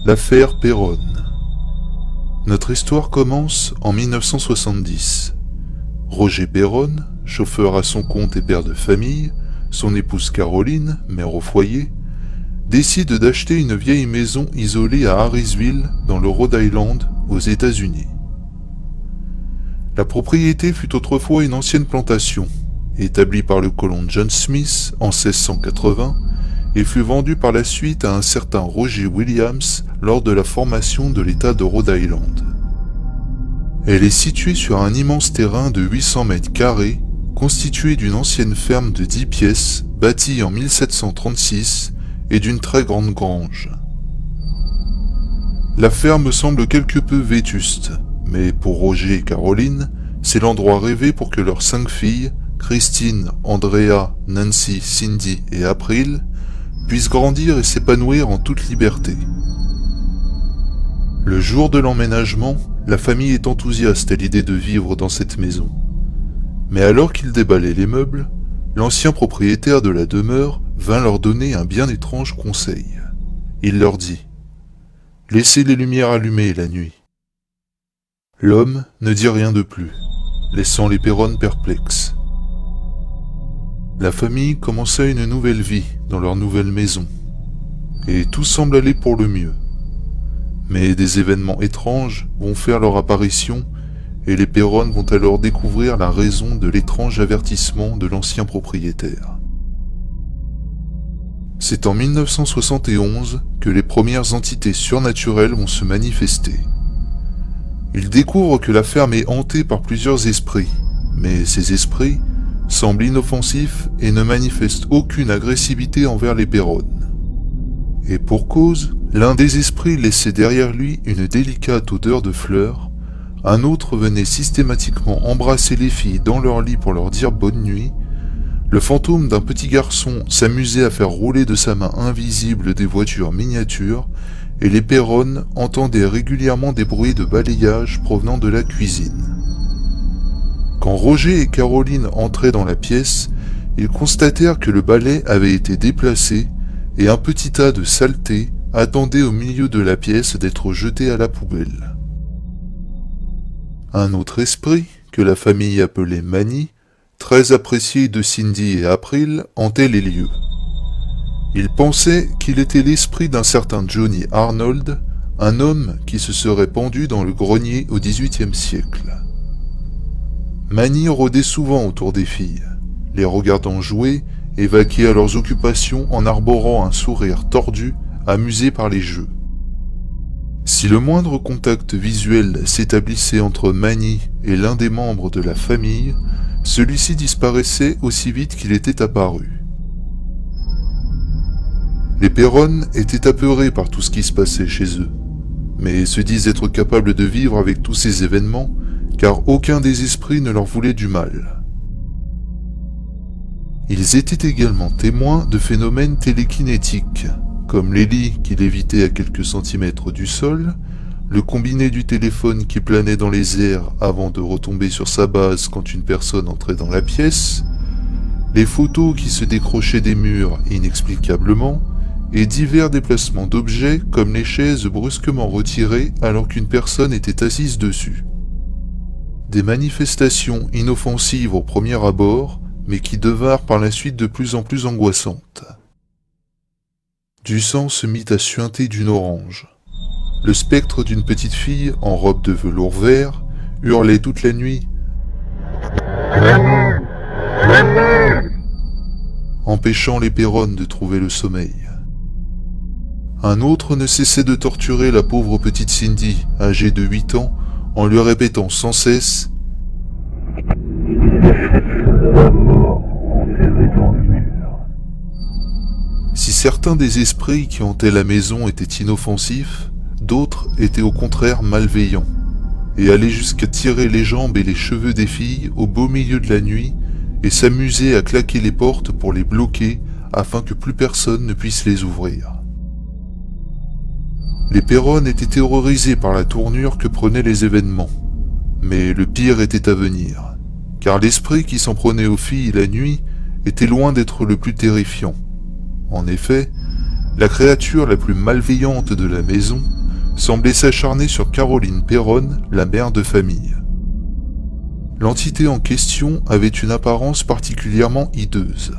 L'affaire Péronne. Notre histoire commence en 1970. Roger Péronne, chauffeur à son compte et père de famille, son épouse Caroline, mère au foyer, décide d'acheter une vieille maison isolée à Harrisville, dans le Rhode Island, aux États-Unis. La propriété fut autrefois une ancienne plantation, établie par le colon John Smith en 1680, et fut vendue par la suite à un certain Roger Williams lors de la formation de l'État de Rhode Island. Elle est située sur un immense terrain de 800 mètres carrés, constitué d'une ancienne ferme de 10 pièces, bâtie en 1736, et d'une très grande grange. La ferme semble quelque peu vétuste, mais pour Roger et Caroline, c'est l'endroit rêvé pour que leurs 5 filles, Christine, Andrea, Nancy, Cindy et April, puissent grandir et s'épanouir en toute liberté. Le jour de l'emménagement, la famille est enthousiaste à l'idée de vivre dans cette maison. Mais alors qu'ils déballaient les meubles, l'ancien propriétaire de la demeure vint leur donner un bien étrange conseil. Il leur dit « Laissez les lumières allumées la nuit ». L'homme ne dit rien de plus, laissant les Péronne perplexes. La famille commença une nouvelle vie dans leur nouvelle maison, et tout semble aller pour le mieux. Mais des événements étranges vont faire leur apparition, et les Péronne vont alors découvrir la raison de l'étrange avertissement de l'ancien propriétaire. C'est en 1971 que les premières entités surnaturelles vont se manifester. Ils découvrent que la ferme est hantée par plusieurs esprits, mais ces esprits semble inoffensif et ne manifeste aucune agressivité envers les Péronne. Et pour cause, l'un des esprits laissait derrière lui une délicate odeur de fleurs, un autre venait systématiquement embrasser les filles dans leur lit pour leur dire bonne nuit, le fantôme d'un petit garçon s'amusait à faire rouler de sa main invisible des voitures miniatures, et les Péronne entendaient régulièrement des bruits de balayage provenant de la cuisine. Quand Roger et Caroline entraient dans la pièce, ils constatèrent que le balai avait été déplacé et un petit tas de saleté attendait au milieu de la pièce d'être jeté à la poubelle. Un autre esprit, que la famille appelait Manny, très apprécié de Cindy et April, hantait les lieux. Ils pensaient qu'il était l'esprit d'un certain Johnny Arnold, un homme qui se serait pendu dans le grenier au XVIIIe siècle. Manny rôdait souvent autour des filles, les regardant jouer et vaquer à leurs occupations en arborant un sourire tordu, amusé par les jeux. Si le moindre contact visuel s'établissait entre Manny et l'un des membres de la famille, celui-ci disparaissait aussi vite qu'il était apparu. Les Péronne étaient apeurés par tout ce qui se passait chez eux, mais se disent être capables de vivre avec tous ces événements, car aucun des esprits ne leur voulait du mal. Ils étaient également témoins de phénomènes télékinétiques, comme les lits qui lévitaient à quelques centimètres du sol, le combiné du téléphone qui planait dans les airs avant de retomber sur sa base quand une personne entrait dans la pièce, les photos qui se décrochaient des murs inexplicablement, et divers déplacements d'objets comme les chaises brusquement retirées alors qu'une personne était assise dessus. Des manifestations inoffensives au premier abord, mais qui devinrent par la suite de plus en plus angoissantes. Du sang se mit à suinter d'une orange. Le spectre d'une petite fille en robe de velours vert hurlait toute la nuit, empêchant les Péronne de trouver le sommeil. Un autre ne cessait de torturer la pauvre petite Cindy, âgée de 8 ans, en lui répétant sans cesse « Si certains des esprits qui hantaient la maison étaient inoffensifs, d'autres étaient au contraire malveillants, et allaient jusqu'à tirer les jambes et les cheveux des filles au beau milieu de la nuit et s'amusaient à claquer les portes pour les bloquer afin que plus personne ne puisse les ouvrir. » Les Péronne étaient terrorisés par la tournure que prenaient les événements. Mais le pire était à venir, car l'esprit qui s'en prenait aux filles la nuit était loin d'être le plus terrifiant. En effet, la créature la plus malveillante de la maison semblait s'acharner sur Caroline Perron, la mère de famille. L'entité en question avait une apparence particulièrement hideuse.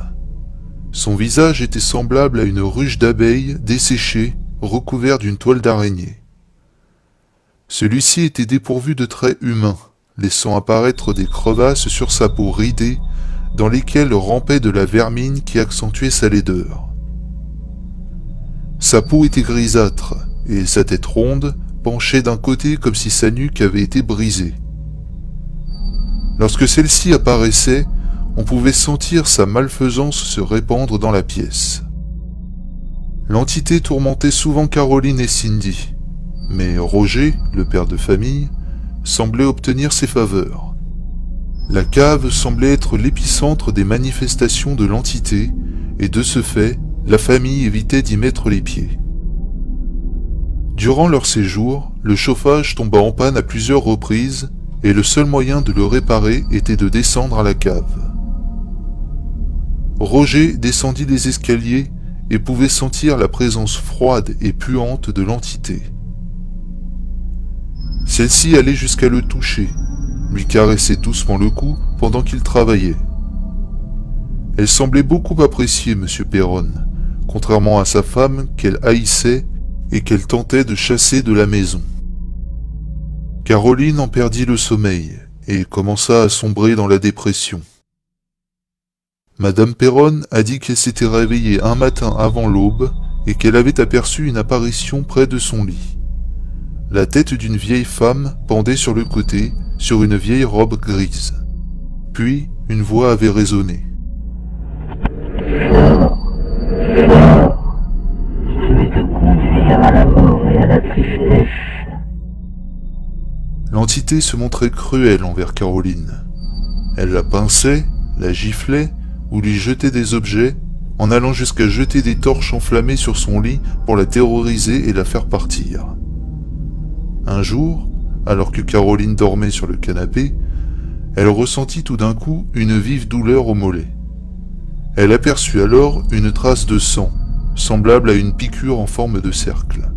Son visage était semblable à une ruche d'abeilles desséchée, recouvert d'une toile d'araignée. Celui-ci était dépourvu de traits humains, laissant apparaître des crevasses sur sa peau ridée, dans lesquelles rampait de la vermine qui accentuait sa laideur. Sa peau était grisâtre, et sa tête ronde penchait d'un côté comme si sa nuque avait été brisée. Lorsque celle-ci apparaissait, on pouvait sentir sa malfaisance se répandre dans la pièce. L'entité tourmentait souvent Caroline et Cindy, mais Roger, le père de famille, semblait obtenir ses faveurs. La cave semblait être l'épicentre des manifestations de l'entité, et de ce fait, la famille évitait d'y mettre les pieds. Durant leur séjour, le chauffage tomba en panne à plusieurs reprises, et le seul moyen de le réparer était de descendre à la cave. Roger descendit les escaliers et pouvait sentir la présence froide et puante de l'entité. Celle-ci allait jusqu'à le toucher, lui caressait doucement le cou pendant qu'il travaillait. Elle semblait beaucoup apprécier M. Perron, contrairement à sa femme qu'elle haïssait et qu'elle tentait de chasser de la maison. Caroline en perdit le sommeil et commença à sombrer dans la dépression. Madame Perron a dit qu'elle s'était réveillée un matin avant l'aube et qu'elle avait aperçu une apparition près de son lit. La tête d'une vieille femme pendait sur le côté, sur une vieille robe grise. Puis, une voix avait résonné. Je vais te conduire à la mort et à la tristesse. L'entité se montrait cruelle envers Caroline. Elle la pinçait, la giflait ou lui jetait des objets, en allant jusqu'à jeter des torches enflammées sur son lit pour la terroriser et la faire partir. Un jour, alors que Caroline dormait sur le canapé, elle ressentit tout d'un coup une vive douleur au mollet. Elle aperçut alors une trace de sang, semblable à une piqûre en forme de cercle.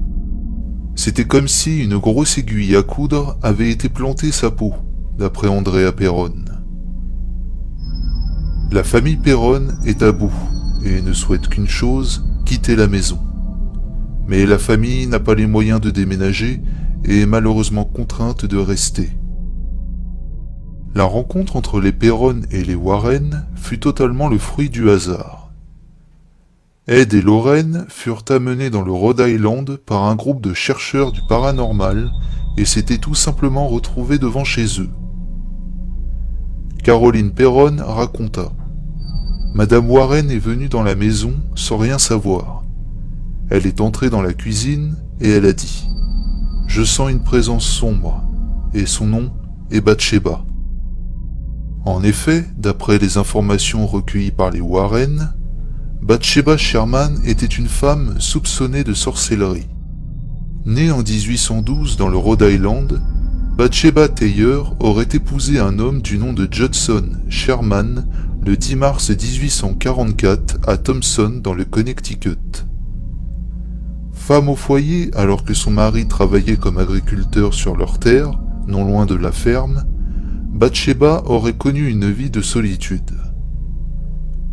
C'était comme si une grosse aiguille à coudre avait été plantée sa peau, d'après Andrea Perron. La famille Perron est à bout et ne souhaite qu'une chose, quitter la maison. Mais la famille n'a pas les moyens de déménager et est malheureusement contrainte de rester. La rencontre entre les Perron et les Warren fut totalement le fruit du hasard. Ed et Lorraine furent amenés dans le Rhode Island par un groupe de chercheurs du paranormal et s'étaient tout simplement retrouvés devant chez eux. Caroline Perron raconta. Madame Warren est venue dans la maison sans rien savoir. Elle est entrée dans la cuisine et elle a dit « Je sens une présence sombre » et son nom est Bathsheba. En effet, d'après les informations recueillies par les Warren, Bathsheba Sherman était une femme soupçonnée de sorcellerie. Née en 1812 dans le Rhode Island, Bathsheba Thayer aurait épousé un homme du nom de Judson Sherman le 10 mars 1844 à Thompson dans le Connecticut. Femme au foyer alors que son mari travaillait comme agriculteur sur leur terre, non loin de la ferme, Bathsheba aurait connu une vie de solitude.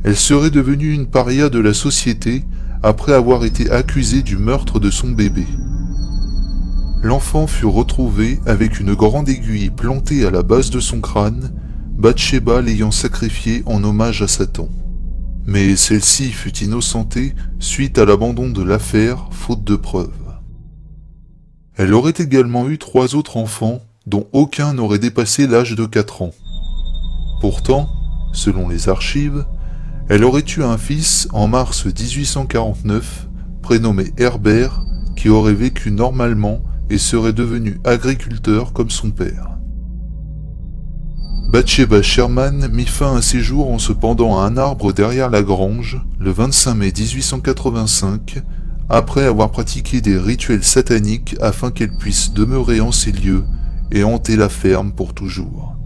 Elle serait devenue une paria de la société après avoir été accusée du meurtre de son bébé. L'enfant fut retrouvé avec une grande aiguille plantée à la base de son crâne, Bathsheba l'ayant sacrifié en hommage à Satan. Mais celle-ci fut innocentée suite à l'abandon de l'affaire, faute de preuves. Elle aurait également eu 3 autres enfants, dont aucun n'aurait dépassé l'âge de 4 ans. Pourtant, selon les archives, elle aurait eu un fils en mars 1849, prénommé Herbert, qui aurait vécu normalement et serait devenu agriculteur comme son père. Bathsheba Sherman mit fin à ses jours en se pendant à un arbre derrière la grange, le 25 mai 1885, après avoir pratiqué des rituels sataniques afin qu'elle puisse demeurer en ces lieux et hanter la ferme pour toujours.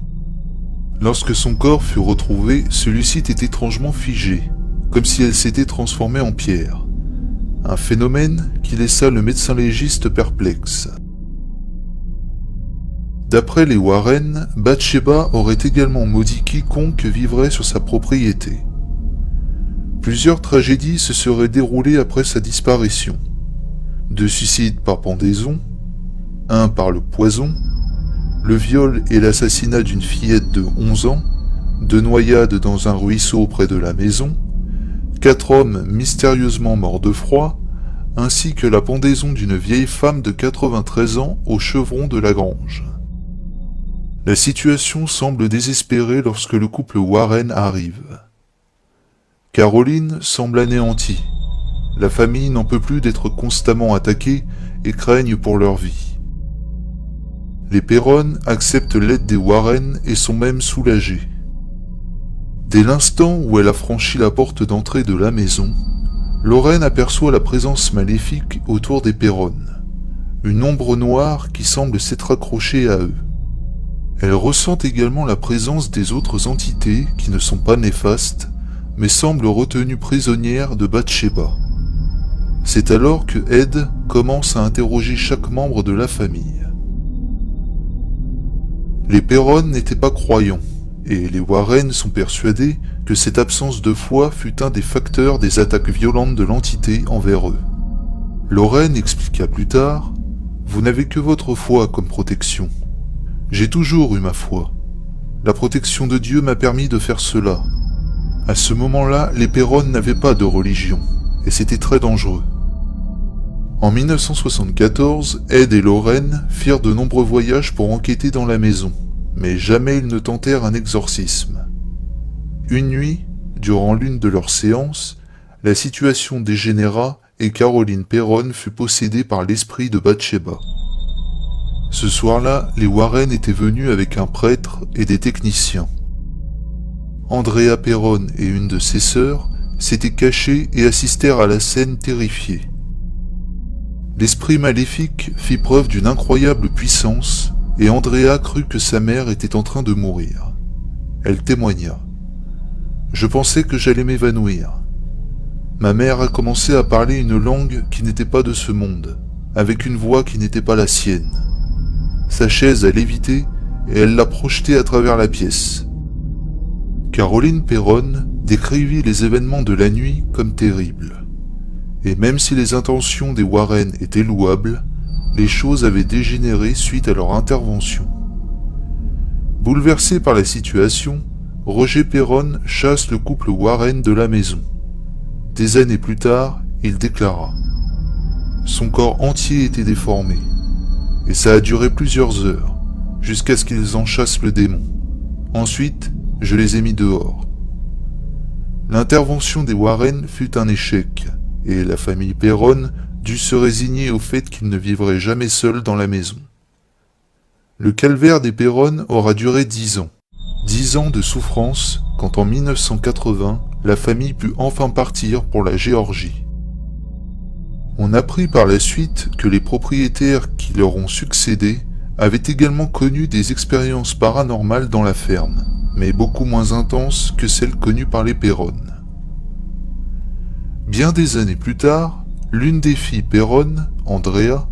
Lorsque son corps fut retrouvé, celui-ci était étrangement figé, comme si elle s'était transformée en pierre. un phénomène qui laissa le médecin légiste perplexe. D'après les Warren, Bathsheba aurait également maudit quiconque vivrait sur sa propriété. Plusieurs tragédies se seraient déroulées après sa disparition. 2 suicides par pendaison, 1 par le poison, le viol et l'assassinat d'une fillette de 11 ans, 2 noyades dans un ruisseau près de la maison, 4 hommes mystérieusement morts de froid, ainsi que la pendaison d'une vieille femme de 93 ans au chevron de la grange. La situation semble désespérée lorsque le couple Warren arrive. Caroline semble anéantie. La famille n'en peut plus d'être constamment attaquée et craignent pour leur vie. Les Perron acceptent l'aide des Warren et sont même soulagés. Dès l'instant où elle a franchi la porte d'entrée de la maison, Lorraine aperçoit la présence maléfique autour des Perron, une ombre noire qui semble s'être accrochée à eux. Elle ressent également la présence des autres entités qui ne sont pas néfastes, mais semblent retenues prisonnières de Bathsheba. C'est alors que Ed commence à interroger chaque membre de la famille. Les Perron n'étaient pas croyants, et les Warren sont persuadés que cette absence de foi fut un des facteurs des attaques violentes de l'entité envers eux. Lorraine expliqua plus tard « Vous n'avez que votre foi comme protection. J'ai toujours eu ma foi. La protection de Dieu m'a permis de faire cela. À ce moment-là, les Perron n'avaient pas de religion, et c'était très dangereux. » En 1974, Ed et Lorraine firent de nombreux voyages pour enquêter dans la maison, mais jamais ils ne tentèrent un exorcisme. Une nuit, durant l'une de leurs séances, la situation dégénéra et Caroline Perron fut possédée par l'esprit de Bathsheba. Ce soir-là, les Warren étaient venus avec un prêtre et des techniciens. Andrea Perron et une de ses sœurs s'étaient cachées et assistèrent à la scène terrifiée. L'esprit maléfique fit preuve d'une incroyable puissance et Andrea crut que sa mère était en train de mourir. Elle témoigna. « Je pensais que j'allais m'évanouir. Ma mère a commencé à parler une langue qui n'était pas de ce monde, avec une voix qui n'était pas la sienne. Sa chaise a lévité et elle l'a projetée à travers la pièce. » Caroline Perron décrivit les événements de la nuit comme terribles. Et même si les intentions des Warren étaient louables, les choses avaient dégénéré suite à leur intervention. Bouleversé par la situation, Roger Perron chasse le couple Warren de la maison. Des années plus tard, il déclara « Son corps entier était déformé, et ça a duré plusieurs heures, jusqu'à ce qu'ils en chassent le démon. Ensuite, je les ai mis dehors. » L'intervention des Warren fut un échec, et la famille Perron dut se résigner au fait qu'ils ne vivraient jamais seuls dans la maison. Le calvaire des Perron aura duré 10 ans. 10 ans de souffrance quand en 1980, la famille put enfin partir pour la Géorgie. On apprit par la suite que les propriétaires qui leur ont succédé avaient également connu des expériences paranormales dans la ferme, mais beaucoup moins intenses que celles connues par les Perron. Bien des années plus tard, l'une des filles Perron, Andrea,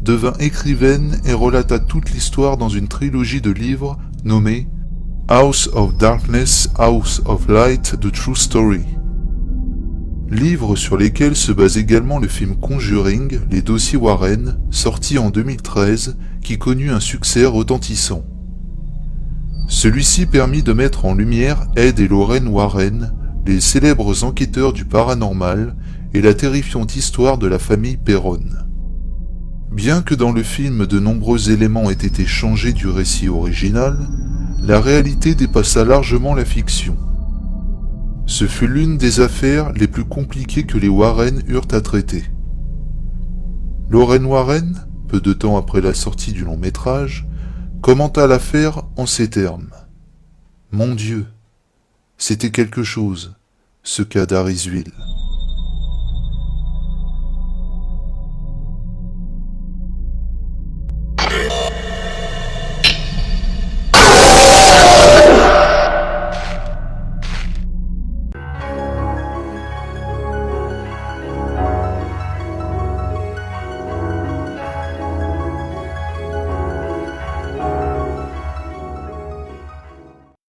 devint écrivaine et relata toute l'histoire dans une trilogie de livres nommée House of Darkness, House of Light, The True Story. Livres sur lesquels se base également le film Conjuring, Les Dossiers Warren, sorti en 2013, qui connut un succès retentissant. Celui-ci permit de mettre en lumière Ed et Lorraine Warren, les célèbres enquêteurs du paranormal et la terrifiante histoire de la famille Perron. Bien que dans le film de nombreux éléments aient été changés du récit original, la réalité dépassa largement la fiction. Ce fut l'une des affaires les plus compliquées que les Warren eurent à traiter. Lorraine Warren, peu de temps après la sortie du long métrage, commenta l'affaire en ces termes. « Mon Dieu, c'était quelque chose, ce cas d'Harrisville. »